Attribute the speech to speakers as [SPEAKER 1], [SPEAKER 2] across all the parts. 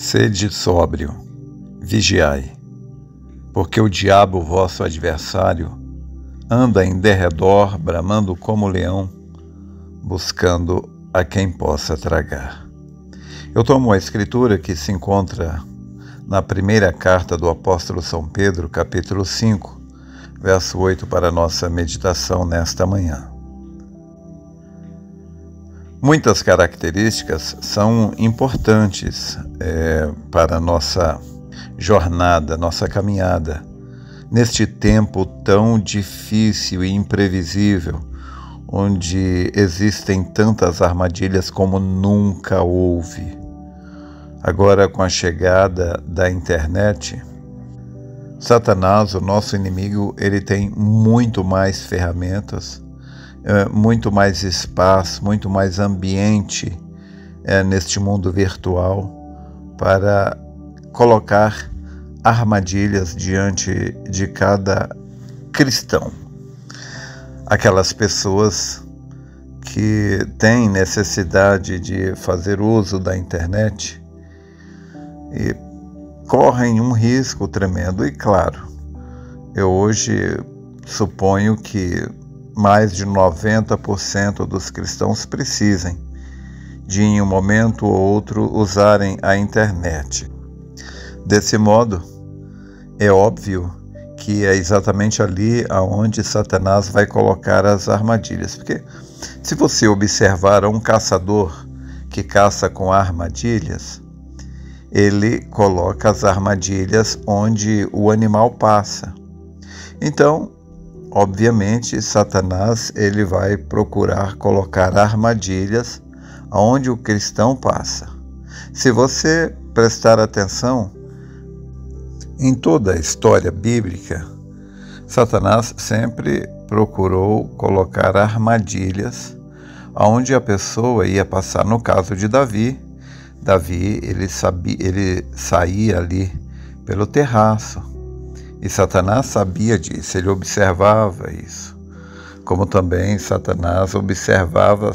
[SPEAKER 1] Sede sóbrio, vigiai, porque o diabo, vosso adversário, anda em derredor, bramando como leão, buscando a quem possa tragar. Eu tomo a escritura que se encontra na primeira carta do apóstolo São Pedro, capítulo 5, verso 8, para a nossa meditação nesta manhã. Muitas características são importantes para a nossa jornada, nossa caminhada, neste tempo tão difícil e imprevisível, onde existem tantas armadilhas como nunca houve. Agora, com a chegada da internet, Satanás, o nosso inimigo, ele tem muito mais ferramentas, muito mais espaço, muito mais ambiente neste mundo virtual para colocar armadilhas diante de cada cristão. Aquelas pessoas que têm necessidade de fazer uso da internet e correm um risco tremendo. E claro, eu hoje suponho que mais de 90% dos cristãos precisem de, em um momento ou outro, usarem a internet. Desse modo, é óbvio que é exatamente ali aonde Satanás vai colocar as armadilhas. Porque se você observar um caçador que caça com armadilhas, ele coloca as armadilhas onde o animal passa. Então, obviamente, Satanás ele vai procurar colocar armadilhas aonde o cristão passa. Se você prestar atenção, em toda a história bíblica, Satanás sempre procurou colocar armadilhas aonde a pessoa ia passar. No caso de Davi, ele saía ali pelo terraço, e Satanás sabia disso, ele observava isso. Como também Satanás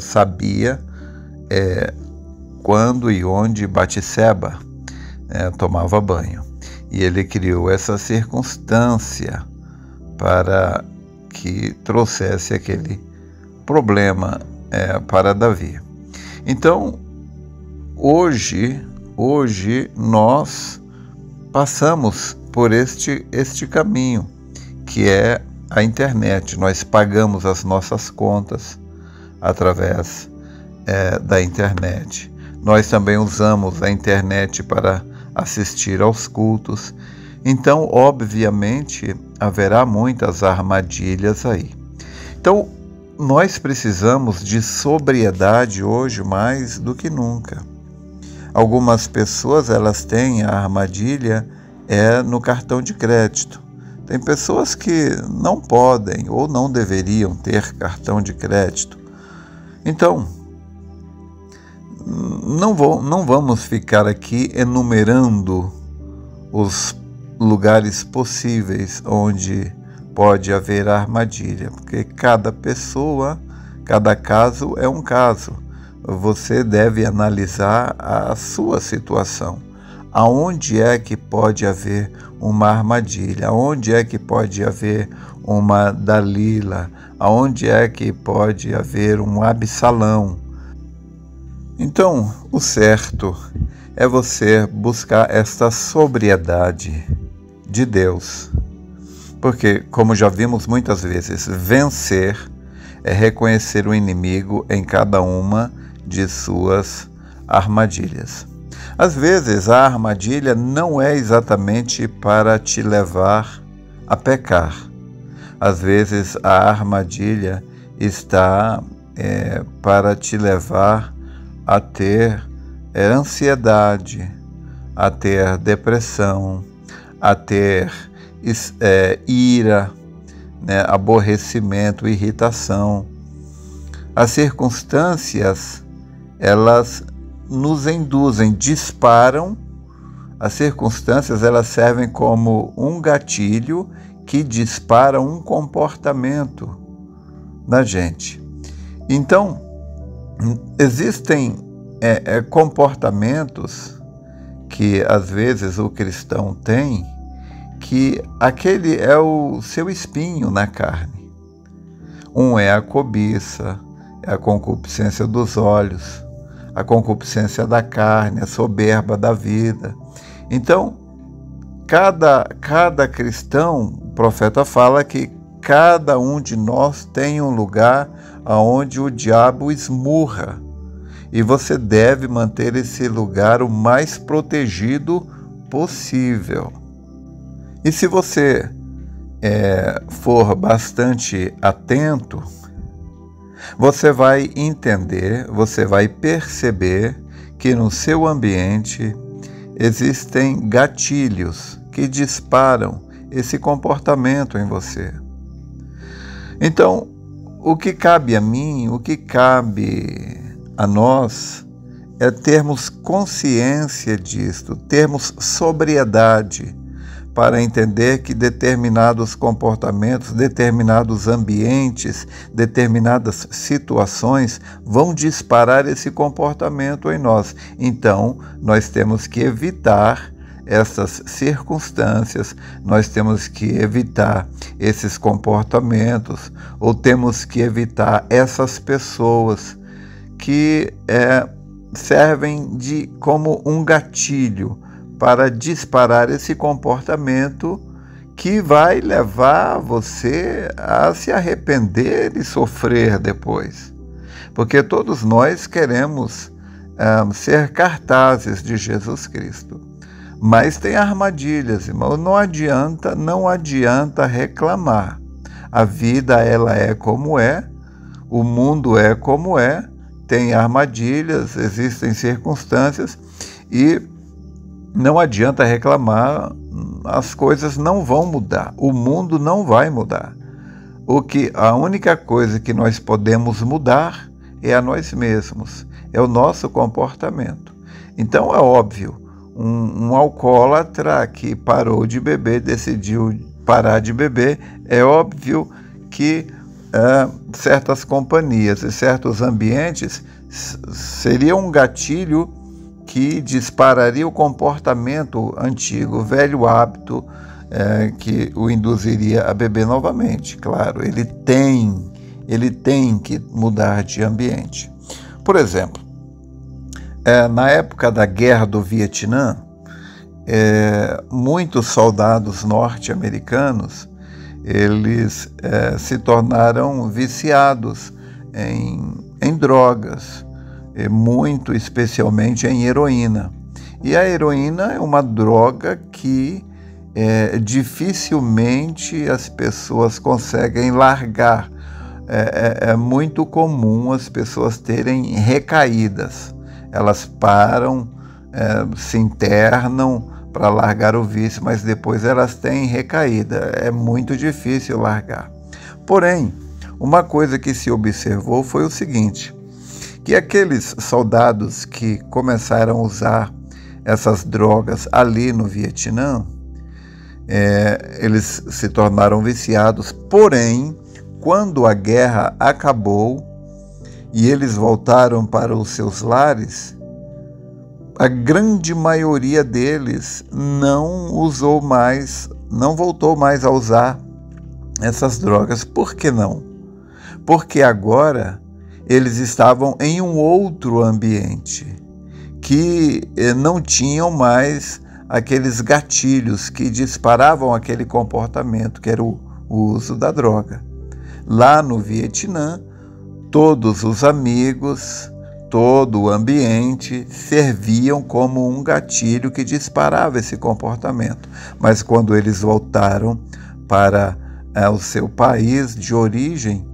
[SPEAKER 1] sabia quando e onde Batseba tomava banho. E ele criou essa circunstância para que trouxesse aquele problema para Davi. Então, hoje nós passamos por este caminho, que é a internet. Nós pagamos as nossas contas através da internet. Nós também usamos a internet para assistir aos cultos. Então, obviamente, haverá muitas armadilhas aí. Então, nós precisamos de sobriedade hoje mais do que nunca. Algumas pessoas, elas têm a armadilha no cartão de crédito. Tem pessoas que não podem ou não deveriam ter cartão de crédito. Então, não vamos ficar aqui enumerando os lugares possíveis onde pode haver armadilha, porque cada pessoa, cada caso é um caso. Você deve analisar a sua situação. Aonde é que pode haver uma armadilha? Aonde é que pode haver uma Dalila? Aonde é que pode haver um Absalão? Então, o certo é você buscar esta sobriedade de Deus. Porque, como já vimos muitas vezes, vencer é reconhecer o inimigo em cada uma de suas armadilhas. Às vezes, a armadilha não é exatamente para te levar a pecar. Às vezes, a armadilha está para te levar a ter ansiedade, a ter depressão, a ter ira, aborrecimento, irritação. As circunstâncias, elas nos induzem, disparam. As circunstâncias, elas servem como um gatilho que dispara um comportamento na gente. Então, existem comportamentos que às vezes o cristão tem, que aquele é o seu espinho na carne. Um é a cobiça, é a concupiscência dos olhos, a concupiscência da carne, a soberba da vida. Então, cada cristão, o profeta fala que cada um de nós tem um lugar onde o diabo esmurra. E você deve manter esse lugar o mais protegido possível. E se você for bastante atento, você vai entender, você vai perceber que no seu ambiente existem gatilhos que disparam esse comportamento em você. Então, o que cabe a mim, o que cabe a nós, é termos consciência disto, termos sobriedade para entender que determinados comportamentos, determinados ambientes, determinadas situações vão disparar esse comportamento em nós. Então, nós temos que evitar essas circunstâncias, nós temos que evitar esses comportamentos, ou temos que evitar essas pessoas que servem como um gatilho para disparar esse comportamento que vai levar você a se arrepender e sofrer depois. Porque todos nós queremos ser cartazes de Jesus Cristo. Mas tem armadilhas, irmão. Não adianta reclamar. A vida, ela é como é, o mundo é como é, tem armadilhas, existem circunstâncias e não adianta reclamar, as coisas não vão mudar, o mundo não vai mudar. A única coisa que nós podemos mudar é a nós mesmos, é o nosso comportamento. Então é óbvio, um alcoólatra que parou de beber, decidiu parar de beber, é óbvio que certas companhias e certos ambientes seriam um gatilho que dispararia o comportamento antigo, o velho hábito que o induziria a beber novamente. Claro, ele tem que mudar de ambiente. Por exemplo, na época da Guerra do Vietnã, muitos soldados norte-americanos eles se tornaram viciados em drogas, muito especialmente em heroína. E a heroína é uma droga que dificilmente as pessoas conseguem largar. É muito comum as pessoas terem recaídas. Elas param, se internam para largar o vício, mas depois elas têm recaída. É muito difícil largar. Porém, uma coisa que se observou foi o seguinte, que aqueles soldados que começaram a usar essas drogas ali no Vietnã, eles se tornaram viciados, porém, quando a guerra acabou e eles voltaram para os seus lares, a grande maioria deles não voltou mais a usar essas drogas. Por que não? Porque agora eles estavam em um outro ambiente, que não tinham mais aqueles gatilhos que disparavam aquele comportamento, que era o uso da droga. Lá no Vietnã, todos os amigos, todo o ambiente serviam como um gatilho que disparava esse comportamento. Mas quando eles voltaram para o seu país de origem,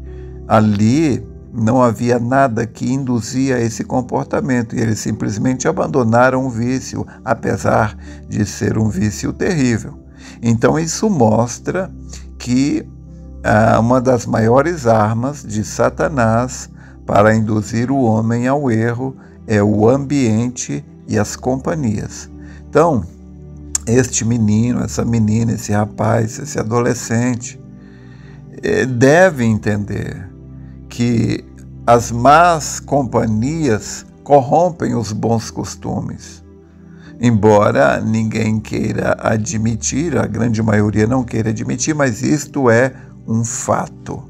[SPEAKER 1] ali não havia nada que induzia esse comportamento e eles simplesmente abandonaram o vício, apesar de ser um vício terrível. Então isso mostra que uma das maiores armas de Satanás para induzir o homem ao erro é o ambiente e as companhias. Então, este menino, essa menina, esse rapaz, esse adolescente deve entender que as más companhias corrompem os bons costumes. embora ninguém queira admitir, a grande maioria não queira admitir, mas isto é um fato.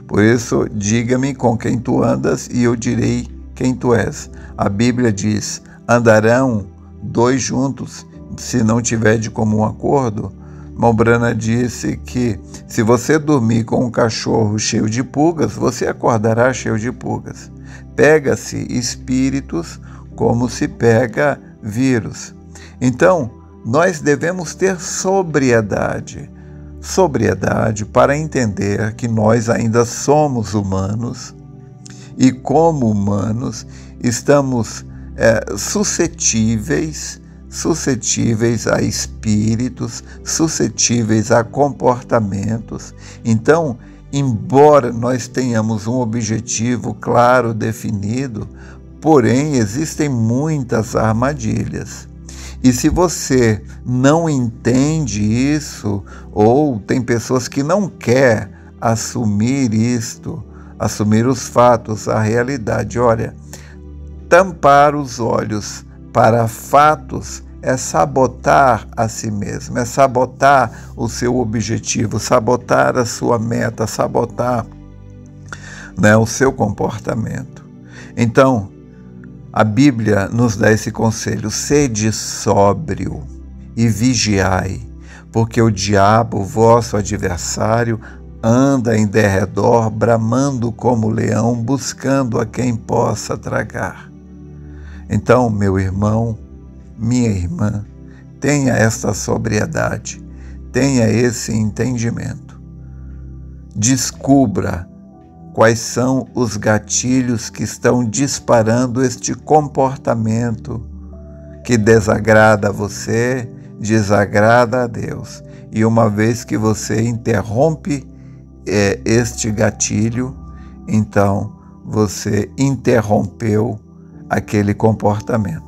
[SPEAKER 1] Por isso, diga-me com quem tu andas e eu direi quem tu és. A Bíblia diz: andarão dois juntos se não tiver de comum acordo. Mombrana disse que se você dormir com um cachorro cheio de pulgas, você acordará cheio de pulgas. Pega-se espíritos como se pega vírus. Então, nós devemos ter sobriedade para entender que nós ainda somos humanos e, como humanos, estamos suscetíveis a espíritos, suscetíveis a comportamentos. Então, embora nós tenhamos um objetivo claro, definido, porém existem muitas armadilhas. E se você não entende isso, ou tem pessoas que não querem assumir isto, assumir os fatos, a realidade, olha, tampar os olhos para fatos é sabotar a si mesmo, é sabotar o seu objetivo, sabotar a sua meta, sabotar, o seu comportamento. Então, a Bíblia nos dá esse conselho: sede sóbrio e vigiai, porque o diabo, vosso adversário, anda em derredor, bramando como leão, buscando a quem possa tragar. Então, meu irmão, minha irmã, tenha esta sobriedade, tenha esse entendimento. Descubra quais são os gatilhos que estão disparando este comportamento que desagrada a você, desagrada a Deus. E uma vez que você interrompe este gatilho, então você interrompeu aquele comportamento.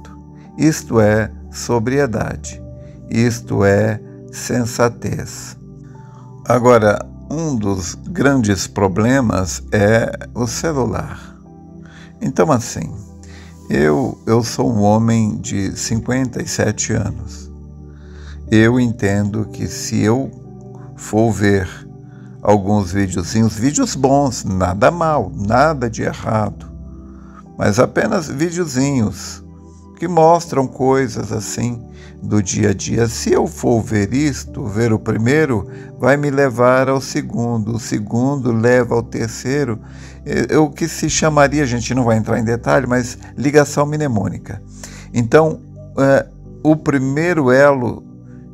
[SPEAKER 1] Isto é sobriedade, isto é sensatez. Agora, um dos grandes problemas é o celular. Então, assim, eu sou um homem de 57 anos. Eu entendo que se eu for ver alguns videozinhos, vídeos bons, nada mal, nada de errado, mas apenas videozinhos que mostram coisas assim do dia a dia. Se eu for ver isto, ver o primeiro, vai me levar ao segundo, o segundo leva ao terceiro, o que se chamaria, a gente não vai entrar em detalhe, mas ligação mnemônica. Então, o primeiro elo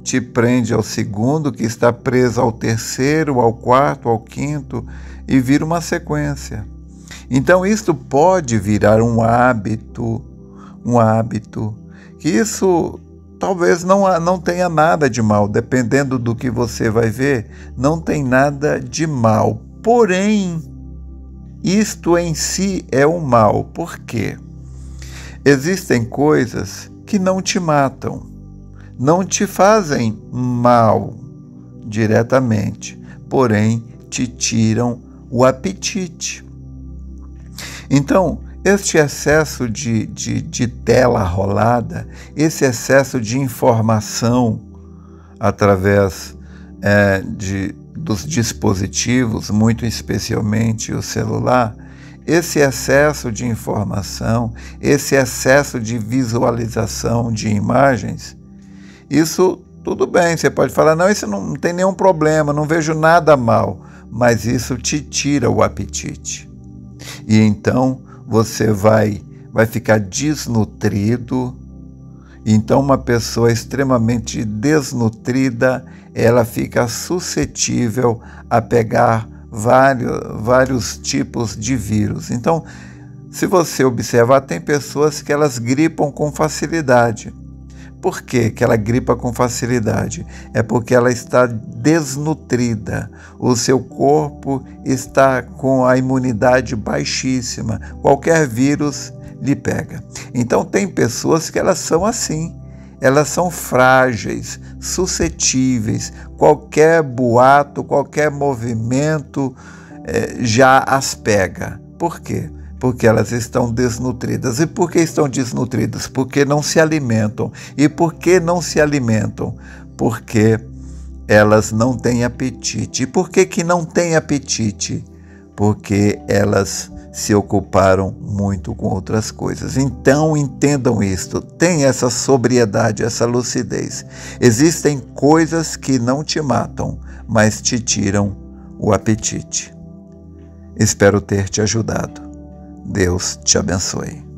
[SPEAKER 1] te prende ao segundo, que está preso ao terceiro, ao quarto, ao quinto, e vira uma sequência. Então, isto pode virar um hábito, que isso talvez não tenha nada de mal, dependendo do que você vai ver, não tem nada de mal. Porém, isto em si é um mal. Por quê? Existem coisas que não te matam, não te fazem mal diretamente, porém te tiram o apetite. Então, este excesso de tela rolada, esse excesso de informação através dos dispositivos, muito especialmente o celular, esse excesso de informação, esse excesso de visualização de imagens, isso tudo bem, você pode falar, não, isso não tem nenhum problema, não vejo nada mal, mas isso te tira o apetite. E então você vai ficar desnutrido. Então, uma pessoa extremamente desnutrida, ela fica suscetível a pegar vários tipos de vírus. Então, se você observar, tem pessoas que elas gripam com facilidade. Por que ela gripa com facilidade? É porque ela está desnutrida. O seu corpo está com a imunidade baixíssima. Qualquer vírus lhe pega. Então, tem pessoas que elas são assim. Elas são frágeis, suscetíveis. Qualquer boato, qualquer movimento já as pega. Por quê? Porque elas estão desnutridas. E por que estão desnutridas? Porque não se alimentam. E por que não se alimentam? Porque elas não têm apetite. E por que não têm apetite? Porque elas se ocuparam muito com outras coisas. Então entendam isto, tenham essa sobriedade, essa lucidez. Existem coisas que não te matam, mas te tiram o apetite. Espero ter te ajudado. Deus te abençoe.